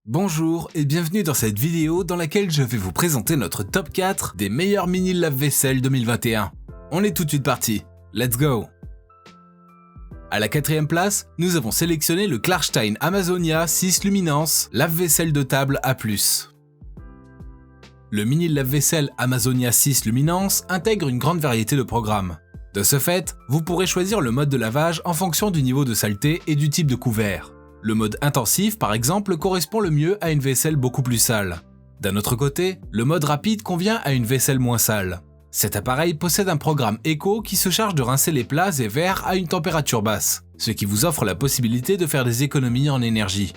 Bonjour et bienvenue dans cette vidéo dans laquelle je vais vous présenter notre top 4 des meilleurs mini lave-vaisselle 2021. On est tout de suite parti, let's go! À la quatrième place, nous avons sélectionné le Klarstein Amazonia 6 Luminance lave-vaisselle de table A+. Le mini lave-vaisselle Amazonia 6 Luminance intègre une grande variété de programmes. De ce fait, vous pourrez choisir le mode de lavage en fonction du niveau de saleté et du type de couvert. Le mode intensif, par exemple, correspond le mieux à une vaisselle beaucoup plus sale. D'un autre côté, le mode rapide convient à une vaisselle moins sale. Cet appareil possède un programme Eco qui se charge de rincer les plats et verres à une température basse, ce qui vous offre la possibilité de faire des économies en énergie.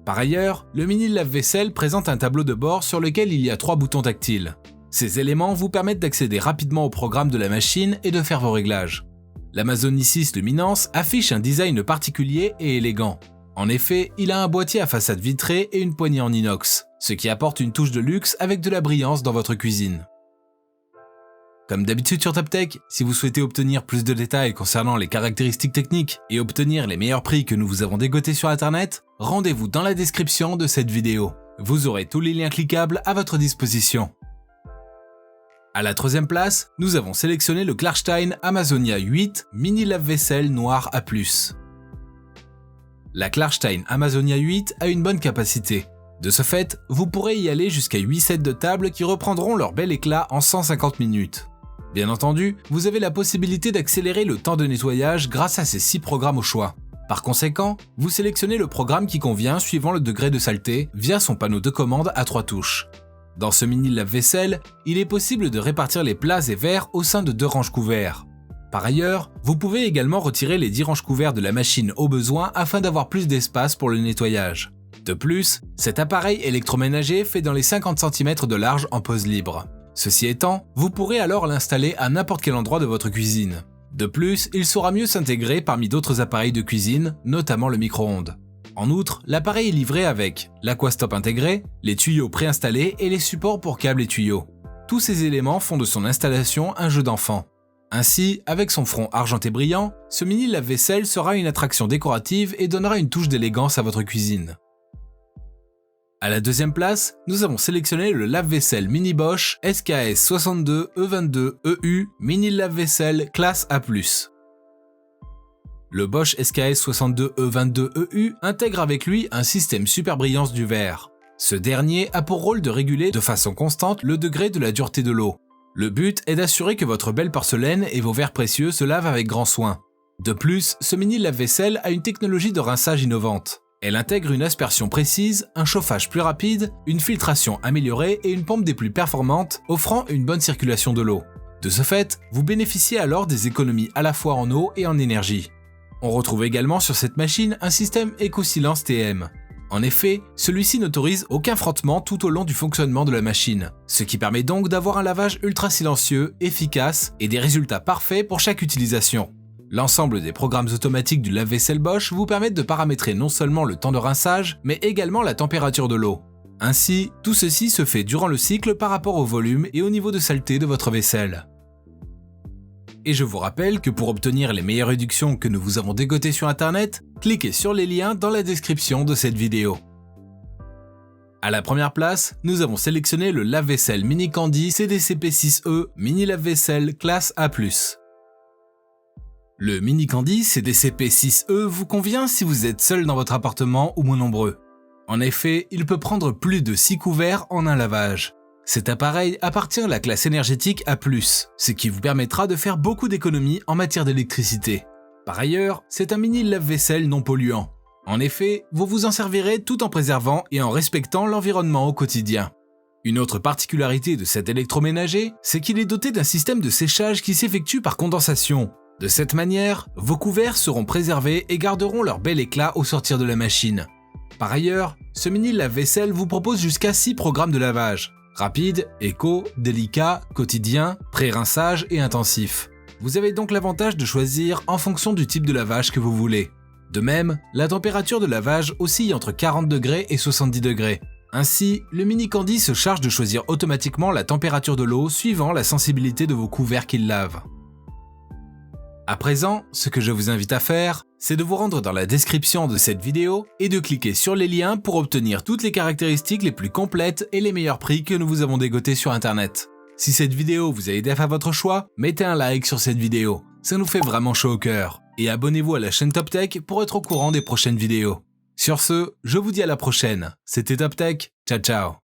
Par ailleurs, le mini lave-vaisselle présente un tableau de bord sur lequel il y a 3 boutons tactiles. Ces éléments vous permettent d'accéder rapidement au programme de la machine et de faire vos réglages. L'Amazonia 6 Luminance affiche un design particulier et élégant. En effet, il a un boîtier à façade vitrée et une poignée en inox, ce qui apporte une touche de luxe avec de la brillance dans votre cuisine. Comme d'habitude sur TopTech, si vous souhaitez obtenir plus de détails concernant les caractéristiques techniques et obtenir les meilleurs prix que nous vous avons dégotés sur internet, rendez-vous dans la description de cette vidéo. Vous aurez tous les liens cliquables à votre disposition. À la troisième place, nous avons sélectionné le Klarstein Amazonia 8 mini lave-vaisselle noir A+. La Klarstein Amazonia 8 a une bonne capacité. De ce fait, vous pourrez y aller jusqu'à 8 sets de table qui reprendront leur bel éclat en 150 minutes. Bien entendu, vous avez la possibilité d'accélérer le temps de nettoyage grâce à ces 6 programmes au choix. Par conséquent, vous sélectionnez le programme qui convient suivant le degré de saleté via son panneau de commande à 3 touches. Dans ce mini lave-vaisselle, il est possible de répartir les plats et verres au sein de 2 ranges couverts. Par ailleurs, vous pouvez également retirer les 10 ranges couverts de la machine au besoin afin d'avoir plus d'espace pour le nettoyage. De plus, cet appareil électroménager fait dans les 50 cm de large en pose libre. Ceci étant, vous pourrez alors l'installer à n'importe quel endroit de votre cuisine. De plus, il saura mieux s'intégrer parmi d'autres appareils de cuisine, notamment le micro-ondes. En outre, l'appareil est livré avec l'Aquastop intégré, les tuyaux préinstallés et les supports pour câbles et tuyaux. Tous ces éléments font de son installation un jeu d'enfant. Ainsi, avec son front argenté brillant, ce mini lave-vaisselle sera une attraction décorative et donnera une touche d'élégance à votre cuisine. À la deuxième place, nous avons sélectionné le lave-vaisselle mini Bosch SKS 62 E22 EU mini lave-vaisselle classe A+. Le Bosch SKS 62 E22 EU intègre avec lui un système super brillance du verre. Ce dernier a pour rôle de réguler de façon constante le degré de la dureté de l'eau. Le but est d'assurer que votre belle porcelaine et vos verres précieux se lavent avec grand soin. De plus, ce mini lave-vaisselle a une technologie de rinçage innovante. Elle intègre une aspersion précise, un chauffage plus rapide, une filtration améliorée et une pompe des plus performantes, offrant une bonne circulation de l'eau. De ce fait, vous bénéficiez alors des économies à la fois en eau et en énergie. On retrouve également sur cette machine un système Eco-Silence TM. En effet, celui-ci n'autorise aucun frottement tout au long du fonctionnement de la machine, ce qui permet donc d'avoir un lavage ultra silencieux, efficace et des résultats parfaits pour chaque utilisation. L'ensemble des programmes automatiques du lave-vaisselle Bosch vous permettent de paramétrer non seulement le temps de rinçage, mais également la température de l'eau. Ainsi, tout ceci se fait durant le cycle par rapport au volume et au niveau de saleté de votre vaisselle. Et je vous rappelle que pour obtenir les meilleures réductions que nous vous avons dégotées sur internet, cliquez sur les liens dans la description de cette vidéo. À la première place, nous avons sélectionné le lave-vaisselle Mini Candy CDCP6E mini lave-vaisselle classe A+. Le Mini Candy CDCP6E vous convient si vous êtes seul dans votre appartement ou moins nombreux. En effet, il peut prendre plus de 6 couverts en un lavage. Cet appareil appartient à la classe énergétique A+, ce qui vous permettra de faire beaucoup d'économies en matière d'électricité. Par ailleurs, c'est un mini lave-vaisselle non polluant. En effet, vous vous en servirez tout en préservant et en respectant l'environnement au quotidien. Une autre particularité de cet électroménager, c'est qu'il est doté d'un système de séchage qui s'effectue par condensation. De cette manière, vos couverts seront préservés et garderont leur bel éclat au sortir de la machine. Par ailleurs, ce mini lave-vaisselle vous propose jusqu'à 6 programmes de lavage. Rapide, éco, délicat, quotidien, pré-rinçage et intensif. Vous avez donc l'avantage de choisir en fonction du type de lavage que vous voulez. De même, la température de lavage oscille entre 40 degrés et 70 degrés. Ainsi, le Mini Candy se charge de choisir automatiquement la température de l'eau suivant la sensibilité de vos couverts qu'il lave. À présent, ce que je vous invite à faire, c'est de vous rendre dans la description de cette vidéo et de cliquer sur les liens pour obtenir toutes les caractéristiques les plus complètes et les meilleurs prix que nous vous avons dégotés sur internet. Si cette vidéo vous a aidé à faire votre choix, mettez un like sur cette vidéo, ça nous fait vraiment chaud au cœur. Et abonnez-vous à la chaîne Top Tech pour être au courant des prochaines vidéos. Sur ce, je vous dis à la prochaine, c'était Top Tech, ciao ciao.